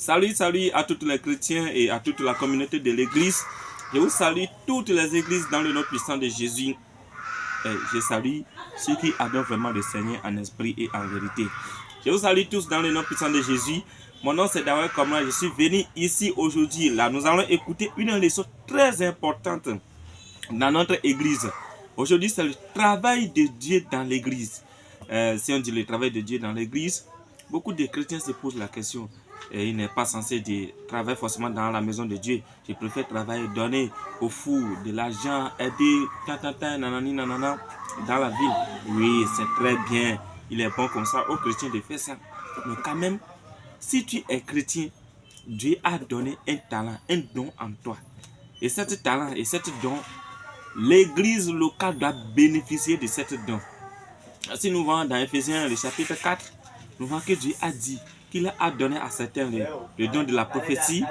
Salut à tous les chrétiens et à toute la communauté de l'église. Je vous salue toutes les églises dans le nom puissant de Jésus. Et je salue ceux qui adorent vraiment le Seigneur en esprit et en vérité. Je vous salue tous dans le nom puissant de Jésus. Mon nom c'est Dawel Kamara. Je suis venu ici aujourd'hui. Là, nous allons écouter une leçon très importante dans notre église. Aujourd'hui, c'est le travail de Dieu dans l'église. Si on dit le travail de Dieu dans l'église, beaucoup de chrétiens se posent la question. Et il n'est pas censé travailler forcément dans la maison de Dieu. Je préfère travailler, donner aux fous de l'argent, aider, nanani, nanana, dans la ville. Oui, c'est très bien. Il est bon comme ça aux chrétiens de faire ça. Mais quand même, si tu es chrétien, Dieu a donné un talent, un don en toi. Et ce talent et ce don, l'église locale doit bénéficier de cette don. Si nous voyons dans Ephésiens le chapitre 4, nous voyons que Dieu a dit qu'il a donné à certains le don de la prophétie,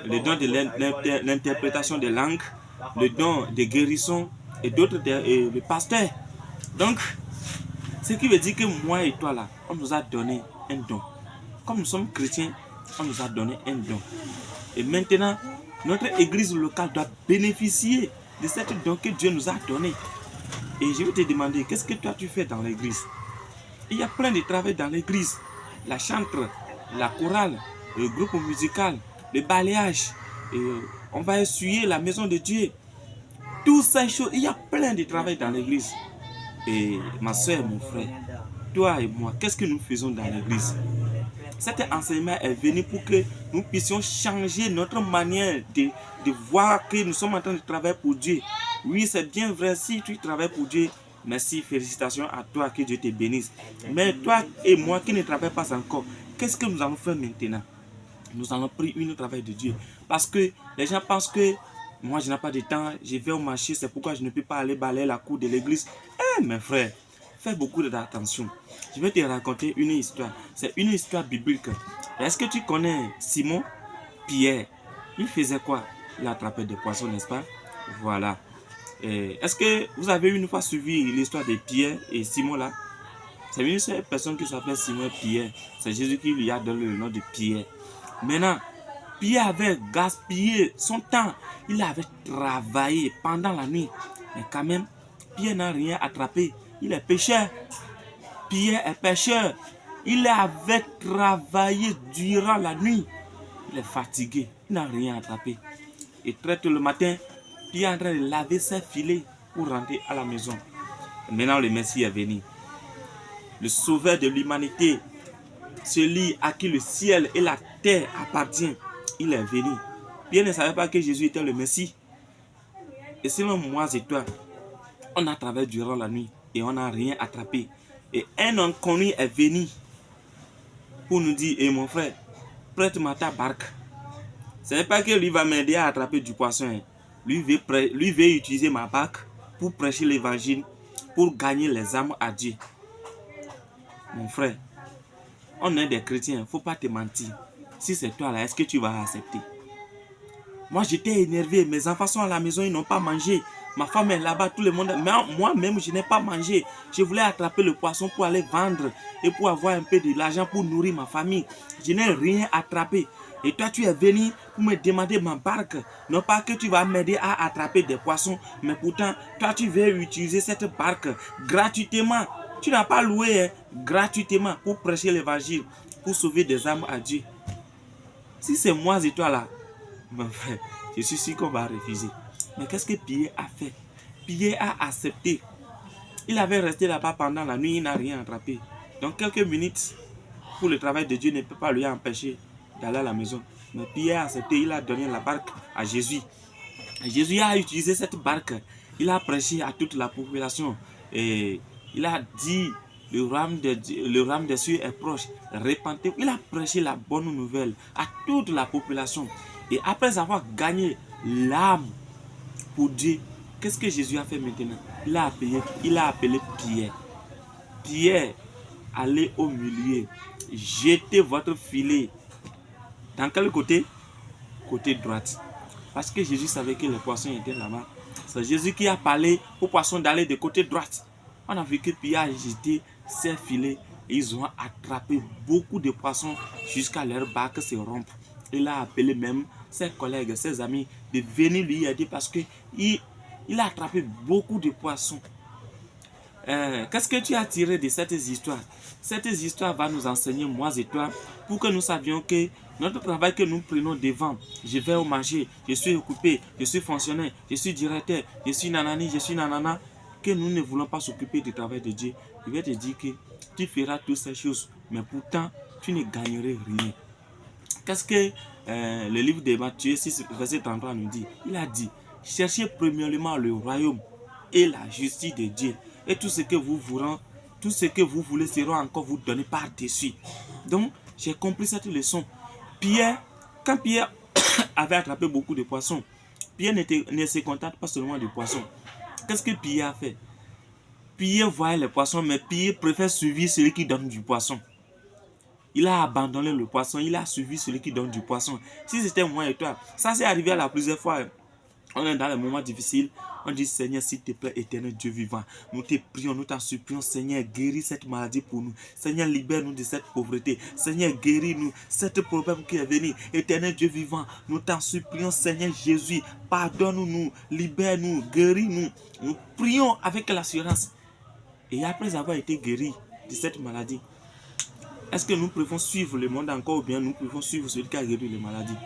le don de l'interprétation des langues, le don de guérison et d'autres le pasteur. Donc, ce qui veut dire que moi et toi là, on nous a donné un don. Comme nous sommes chrétiens, on nous a donné un don. Et maintenant, notre église locale doit bénéficier de cette don que Dieu nous a donné. Et je vais te demander, qu'est-ce que toi tu fais dans l'église? Il y a plein de travail dans l'église. La chantre, la chorale, le groupe musical, le balayage. On va essuyer la maison de Dieu. Toutes ces choses, il y a plein de travail dans l'église. Et ma soeur, mon frère, toi et moi, qu'est-ce que nous faisons dans l'église? Cet enseignement est venu pour que nous puissions changer notre manière de voir que nous sommes en train de travailler pour Dieu. Oui, c'est bien vrai, si tu travailles pour Dieu, merci, félicitations à toi, que Dieu te bénisse. Mais toi et moi qui ne travaillons pas encore, qu'est-ce que nous allons faire maintenant? Nous allons prier le travail de Dieu. Parce que les gens pensent que moi je n'ai pas de temps, je vais au marché, c'est pourquoi je ne peux pas aller balayer la cour de l'église. Mes frères, fais beaucoup d'attention. Je vais te raconter une histoire. C'est une histoire biblique. Est-ce que tu connais Simon Pierre? Il faisait quoi? Il attrapait des poissons, n'est-ce pas? Voilà. Est-ce que vous avez une fois suivi l'histoire de Pierre et Simon là? C'est une seule personne qui s'appelle Simon Pierre. C'est Jésus qui lui a donné le nom de Pierre. Maintenant, Pierre avait gaspillé son temps. Il avait travaillé pendant la nuit. Mais quand même, Pierre n'a rien attrapé. Il est pécheur. Pierre est pécheur. Il avait travaillé durant la nuit. Il est fatigué. Il n'a rien attrapé. Et très tôt le matin, Pierre est en train de laver ses filets pour rentrer à la maison. Et maintenant, le Messie est venu. Le sauveur de l'humanité, celui à qui le ciel et la terre appartiennent, il est venu. Pierre ne savait pas que Jésus était le Messie. Et selon moi et toi, on a travaillé durant la nuit et on n'a rien attrapé. Et un inconnu est venu pour nous dire, mon frère, prête-moi ta barque. Ce n'est pas que lui va m'aider à attraper du poisson. Lui veut utiliser ma barque pour prêcher l'évangile, pour gagner les âmes à Dieu. Mon frère, on est des chrétiens, il ne faut pas te mentir. Si c'est toi là, est-ce que tu vas accepter? Moi j'étais énervé, mes enfants sont à la maison, ils n'ont pas mangé. Ma femme est là-bas, tout le monde. Mais moi-même, je n'ai pas mangé. Je voulais attraper le poisson pour aller vendre et pour avoir un peu de l'argent pour nourrir ma famille. Je n'ai rien attrapé. Et toi, tu es venu pour me demander ma barque. Non pas que tu vas m'aider à attraper des poissons, mais pourtant, toi, tu veux utiliser cette barque gratuitement. Tu n'as pas loué gratuitement pour prêcher l'évangile, pour sauver des âmes à Dieu. Si c'est moi et toi là, mon frère, je suis sûr qu'on va refuser. Mais qu'est-ce que Pierre a fait? Pierre a accepté. Il avait resté là-bas pendant la nuit, il n'a rien attrapé. Donc quelques minutes pour le travail de Dieu ne peut pas lui empêcher d'aller à la maison. Mais Pierre a accepté, il a donné la barque à Jésus. Et Jésus a utilisé cette barque. Il a prêché à toute la population. Et il a dit, le royaume des cieux est proche. Repentez. Il a prêché la bonne nouvelle à toute la population. Et après avoir gagné l'âme pour Dieu, qu'est-ce que Jésus a fait maintenant? Il a appelé Pierre. Pierre, allez au milieu, jetez votre filet. Dans quel côté? Côté droite. Parce que Jésus savait que les poissons étaient là-bas. C'est Jésus qui a parlé aux poissons d'aller de côté droite. On a vu que Pierre a jeté ses filets et ils ont attrapé beaucoup de poissons jusqu'à leur barque se rompre. Il a appelé même ses collègues, ses amis de venir lui aider parce qu'il a attrapé beaucoup de poissons. Qu'est-ce que tu as tiré de cette histoire? Cette histoire va nous enseigner, moi et toi, pour que nous savions que notre travail que nous prenons devant, je vais au marché, je suis occupé, je suis fonctionnaire, je suis directeur, je suis nanani, je suis nanana, que nous ne voulons pas s'occuper du travail de Dieu. Je vais te dire que tu feras toutes ces choses, mais pourtant, tu ne gagnerais rien. Qu'est-ce que le livre de Matthieu 6, verset 33 nous dit? Il a dit, cherchez premièrement le royaume et la justice de Dieu. Et tout ce que vous voulez sera encore vous donné par-dessus. Donc, j'ai compris cette leçon. Quand Pierre avait attrapé beaucoup de poissons, Pierre ne se contente pas seulement de poissons. Qu'est-ce que Pierre a fait? Pierre voyait les poissons, mais Pierre préfère suivre celui qui donne du poisson. Il a abandonné le poisson, il a suivi celui qui donne du poisson. Si c'était moi et toi, ça s'est arrivé à la plusieurs fois. On est dans les moments difficiles. On dit, Seigneur, s'il te plaît, éternel Dieu vivant, nous te prions, nous t'en supplions, Seigneur, guéris cette maladie pour nous. Seigneur, libère-nous de cette pauvreté. Seigneur, guéris-nous, cet problème qui est venu. Éternel Dieu vivant, nous t'en supplions, Seigneur Jésus, pardonne-nous, libère-nous, guéris-nous. Nous prions avec l'assurance. Et après avoir été guéris de cette maladie, est-ce que nous pouvons suivre le monde encore ou bien nous pouvons suivre celui qui a guéri les maladies?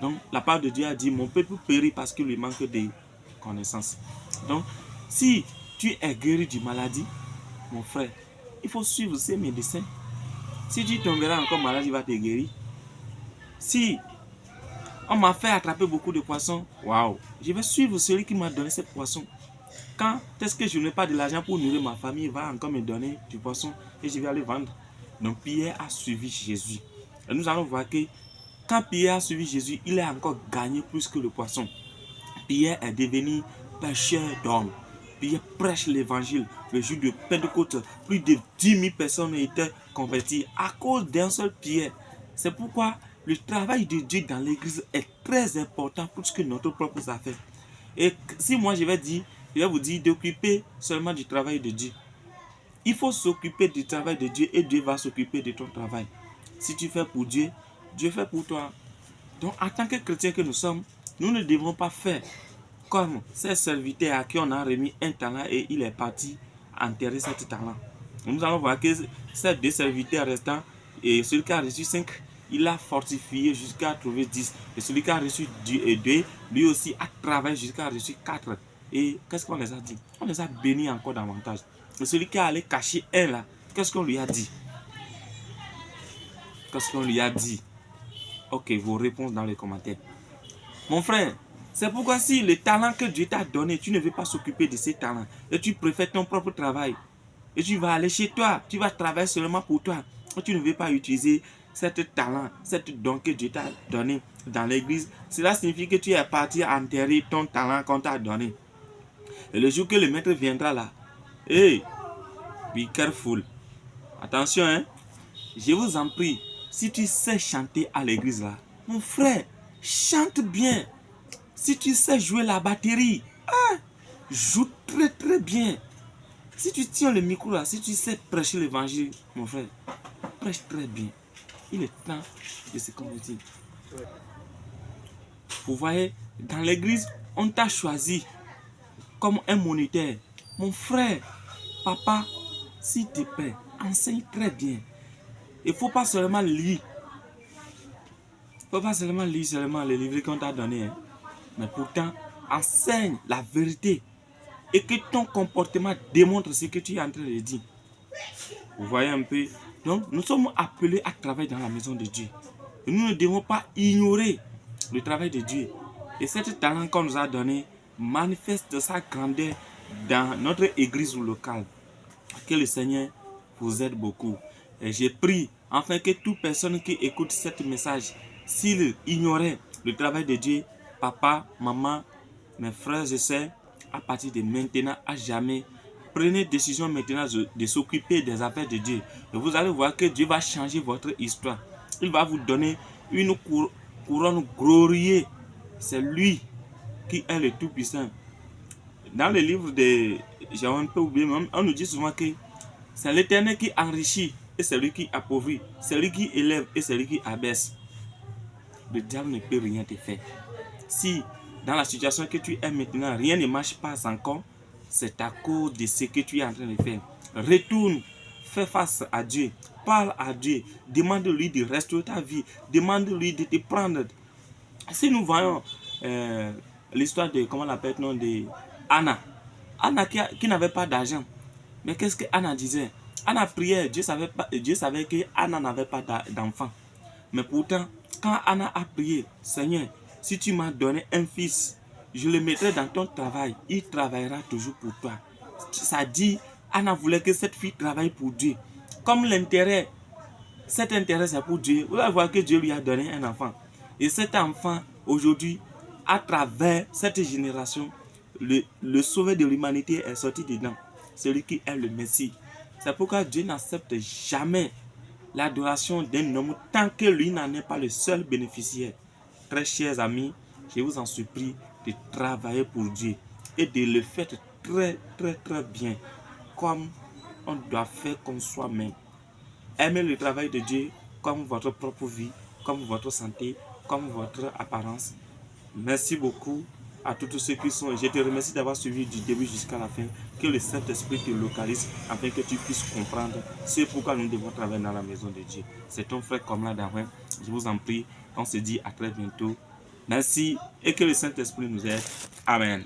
Donc, la part de Dieu a dit, mon peuple périt parce qu'il lui manque de connaissances. Donc, si tu es guéri d'une maladie, mon frère, il faut suivre ces médecins. Si tu tomberas encore malade, il va te guérir. Si on m'a fait attraper beaucoup de poissons, waouh, je vais suivre celui qui m'a donné ces poissons. Quand est-ce que je n'ai pas de l'argent pour nourrir ma famille, il va encore me donner du poisson et je vais aller vendre. Donc, Pierre a suivi Jésus. Et nous allons voir que quand Pierre a suivi Jésus, il a encore gagné plus que le poisson. Pierre est devenu pêcheur d'hommes. Pierre prêche l'évangile. Le jour de Pentecôte, plus de 10 000 personnes étaient converties à cause d'un seul Pierre. C'est pourquoi le travail de Dieu dans l'église est très important plus que notre propre affaire. Et si moi je vais vous dire d'occuper seulement du travail de Dieu. Il faut s'occuper du travail de Dieu et Dieu va s'occuper de ton travail. Si tu fais pour Dieu, Dieu fait pour toi. Donc, en tant que chrétiens que nous sommes, nous ne devons pas faire comme ces serviteurs à qui on a remis un talent et il est parti enterrer cet talent. Nous allons voir que ces deux serviteurs restants, et celui qui a reçu 5, il a fortifié jusqu'à trouver 10. Et celui qui a reçu 2, lui aussi a travaillé jusqu'à reçu 4. Et qu'est-ce qu'on les a dit? On les a bénis encore davantage. Et celui qui a allé cacher un là, qu'est-ce qu'on lui a dit? Qu'est-ce qu'on lui a dit? Ok, vos réponses dans les commentaires. Mon frère, c'est pourquoi si le talent que Dieu t'a donné, tu ne veux pas s'occuper de ces talents et tu préfères ton propre travail et tu vas aller chez toi, tu vas travailler seulement pour toi et tu ne veux pas utiliser cet talent, cet don que Dieu t'a donné dans l'église, cela signifie que tu es parti enterrer ton talent qu'on t'a donné. Et le jour que le maître viendra là, hey, be careful. Attention, hein. Je vous en prie, si tu sais chanter à l'église là, mon frère, chante bien. Si tu sais jouer la batterie, joue très très bien. Si tu tiens le micro là, si tu sais prêcher l'évangile, mon frère, prêche très bien. Il est temps de se convertir. Vous voyez, dans l'église, on t'a choisi comme un moniteur. Mon frère, papa, s'il te plaît, enseigne très bien. Il ne faut pas seulement lire. Il ne faut pas seulement lire les livres qu'on t'a donnés. Hein. Mais pourtant, enseigne la vérité. Et que ton comportement démontre ce que tu es en train de dire. Vous voyez un peu. Donc, nous sommes appelés à travailler dans la maison de Dieu. Et nous ne devons pas ignorer le travail de Dieu. Et cet talent qu'on nous a donné manifeste sa grandeur dans notre église locale. Que le Seigneur vous aide beaucoup. Et j'ai prié afin que toute personne qui écoute ce message, s'il ignorait le travail de Dieu, papa, maman, mes frères et sœurs, à partir de maintenant à jamais, prenez décision maintenant de s'occuper des affaires de Dieu. Et vous allez voir que Dieu va changer votre histoire. Il va vous donner une couronne glorieuse. C'est lui qui est le Tout-Puissant. Dans le livre de... J'ai un peu oublié, on nous dit souvent que c'est l'Éternel qui enrichit et c'est lui qui appauvrit. C'est lui qui élève et c'est lui qui abaisse. le diable ne peut rien te faire. Si dans la situation que tu es maintenant, rien ne marche pas encore, c'est à cause de ce que tu es en train de faire. Retourne, fais face à Dieu, parle à Dieu, demande-lui de restaurer ta vie, demande-lui de te prendre. Si nous voyons l'histoire de, comment on l'appelle, de Anna. Anna qui n'avait pas d'argent. Mais qu'est-ce que Anna disait? Anna priait, Dieu savait que Anna n'avait pas d'enfant. Mais pourtant, quand Anna a prié, Seigneur, si tu m'as donné un fils, je le mettrai dans ton travail, il travaillera toujours pour toi. Ça dit, Anna voulait que cette fille travaille pour Dieu. Comme cet intérêt c'est pour Dieu, vous allez voir que Dieu lui a donné un enfant. Et cet enfant, aujourd'hui, à travers cette génération, le sauveur de l'humanité est sorti dedans. Celui qui est le Messie. C'est pourquoi Dieu n'accepte jamais l'adoration d'un homme tant que lui n'en est pas le seul bénéficiaire. Très chers amis, je vous en supplie de travailler pour Dieu et de le faire très bien comme on doit faire comme soi-même. Aimez le travail de Dieu comme votre propre vie, comme votre santé, comme votre apparence. Merci beaucoup à tous ceux qui sont. Je te remercie d'avoir suivi du début jusqu'à la fin. Que le Saint-Esprit te localise afin que tu puisses comprendre ce pourquoi nous devons travailler dans la maison de Dieu. C'est ton frère Komla Darwin. Je vous en prie. On se dit à très bientôt. Merci et que le Saint-Esprit nous aide. Amen.